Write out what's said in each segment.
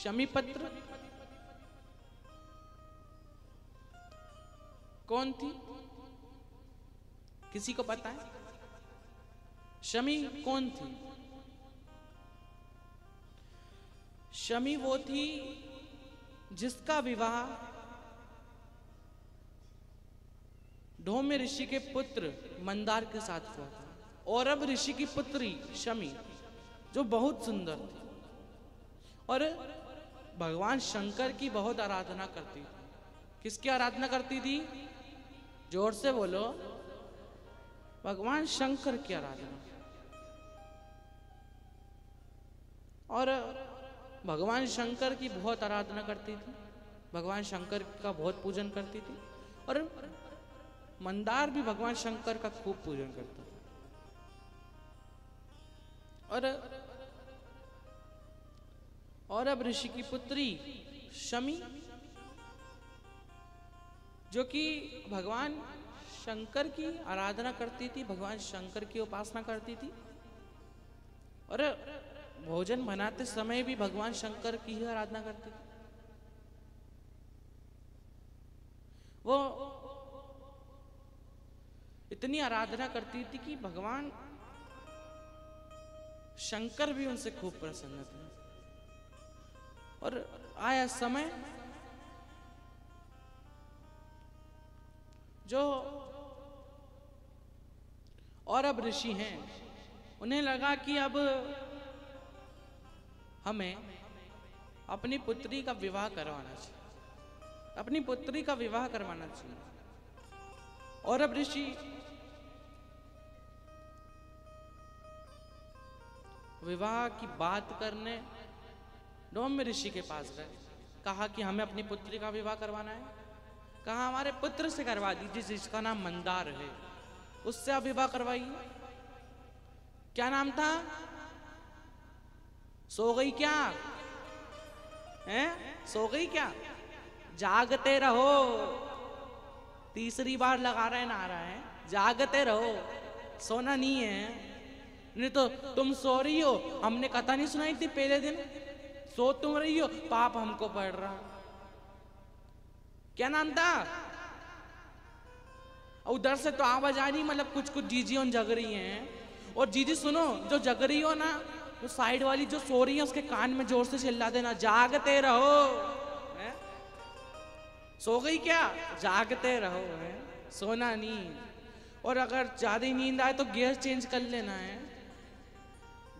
शमीपत्र कौन थी? किसी को पता है? शमी कौन थी? शमी वो थी जिसका विवाह धौम्य ऋषि के पुत्र मंदार के साथ हुआ था। और अब ऋषि की पुत्री शमी जो बहुत सुंदर थी और भगवान शंकर की बहुत आराधना करती थी। किसकी आराधना करती थी? जोर से बोलो। भगवान शंकर की आराधना। और भगवान शंकर की बहुत आराधना करती थी, भगवान शंकर का बहुत पूजन करती थी। और मंदार भी भगवान शंकर का खूब पूजन करता था। और अब ऋषि की पुत्री शमी जो कि भगवान शंकर की आराधना करती थी, भगवान शंकर की उपासना करती थी और भोजन बनाते समय भी भगवान शंकर की ही आराधना करती थी। वो इतनी आराधना करती थी कि भगवान शंकर भी उनसे खूब प्रसन्न थे। और आया समय जो और अब ऋषि हैं उन्हें लगा कि अब हमें अपनी पुत्री का विवाह करवाना चाहिए, अपनी पुत्री का विवाह करवाना चाहिए। और अब ऋषि विवाह की बात करने धौम्य ऋषि के पास गए। कहा कि हमें अपनी पुत्री का विवाह करवाना है। कहा हमारे पुत्र से करवा दीजिए जिसका नाम मंदार है, उससे आप विवाह करवाइए। क्या नाम था? सो गई क्या? हैं? सो गई क्या? जागते रहो। तीसरी बार लगा रहे ना, आ रहा है। जागते रहो, सोना नहीं है। नहीं तो तुम सो रही हो, हमने कथा नहीं सुनाई थी पहले दिन? सो तुम रही हो, पाप हमको पड़ रहा। क्या नाम था? उधर से तो आवाज आ रही, मतलब कुछ कुछ जीजी जग रही हैं। और जीजी सुनो, जो जग रही हो ना, वो साइड वाली जो सो रही है उसके कान में जोर से चिल्ला देना, जागते रहो। है? सो गई क्या? जागते रहो, है? सोना नहीं। और अगर ज्यादा नींद आए तो गियर चेंज कर लेना है,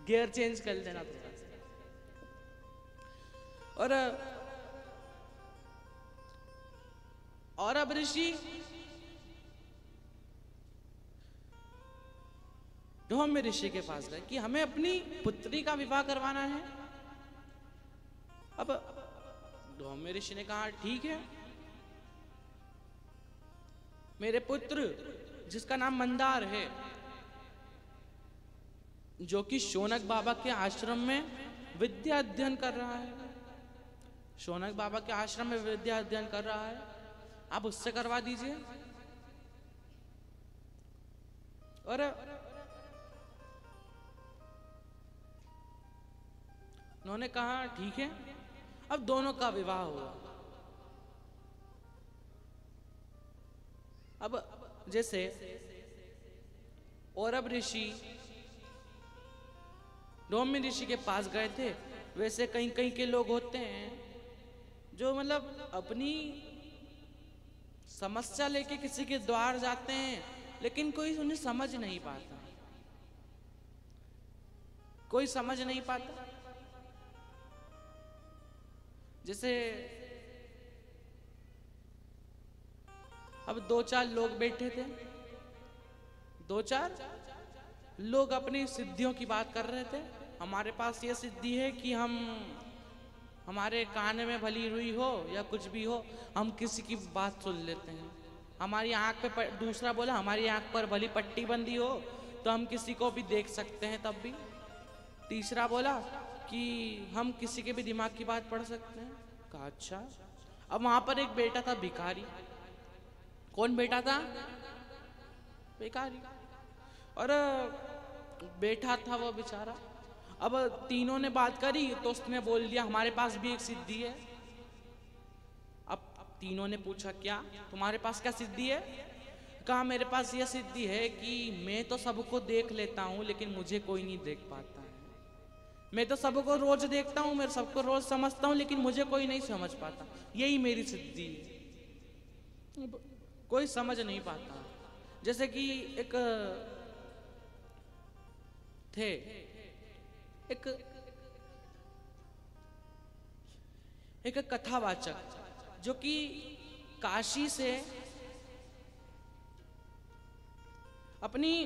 गियर चेंज कर लेना थोड़ा सा। और अब ऋषि धौम्य ऋषि के पास गए कि हमें अपनी पुत्री का विवाह करवाना है। अब धौम्य ऋषि ने कहा ठीक है, मेरे पुत्र जिसका नाम मंदार है, जो कि शौनक बाबा के आश्रम में विद्या अध्ययन कर रहा है, शौनक बाबा के आश्रम में विद्या अध्ययन कर रहा है, आप उससे करवा दीजिए। और उन्होंने कहा ठीक है। अब दोनों का विवाह हुआ। अब जैसे और अब ऋषि धौम्य ऋषि के पास गए थे, वैसे कहीं कहीं के लोग होते हैं जो मतलब अपनी समस्या लेके किसी के द्वार जाते हैं, लेकिन कोई उन्हें समझ नहीं पाता, कोई समझ नहीं पाता। जैसे अब दो चार लोग बैठे थे, दो चार लोग अपनी सिद्धियों की बात कर रहे थे। हमारे पास ये सिद्धि है कि हम, हमारे कान में भली रुई हो या कुछ भी हो, हम किसी की बात सुन लेते हैं। हमारी आंख पे दूसरा बोला हमारी आंख पर भली पट्टी बंधी हो तो हम किसी को भी देख सकते हैं तब भी। तीसरा बोला कि हम किसी के भी दिमाग की बात पढ़ सकते हैं। कहा अच्छा। अब वहां पर एक बेटा था भिखारी। कौन बेटा था? भिखारी। और बैठा था वो बेचारा, अब तीनों ने बात करी तो उसने बोल दिया हमारे पास भी एक सिद्धि है। अब तीनों ने पूछा क्या तुम्हारे पास क्या सिद्धि है? कहा मेरे पास यह सिद्धि है कि मैं तो सबको देख लेता हूं लेकिन मुझे कोई नहीं देख पाता है। मैं तो सबको रोज देखता हूं, मैं सबको रोज समझता हूं लेकिन मुझे कोई नहीं समझ पाता। यही मेरी सिद्धि है। कोई समझ नहीं पाता। जैसे कि एक थे एक एक कथावाचक जो कि काशी से अपनी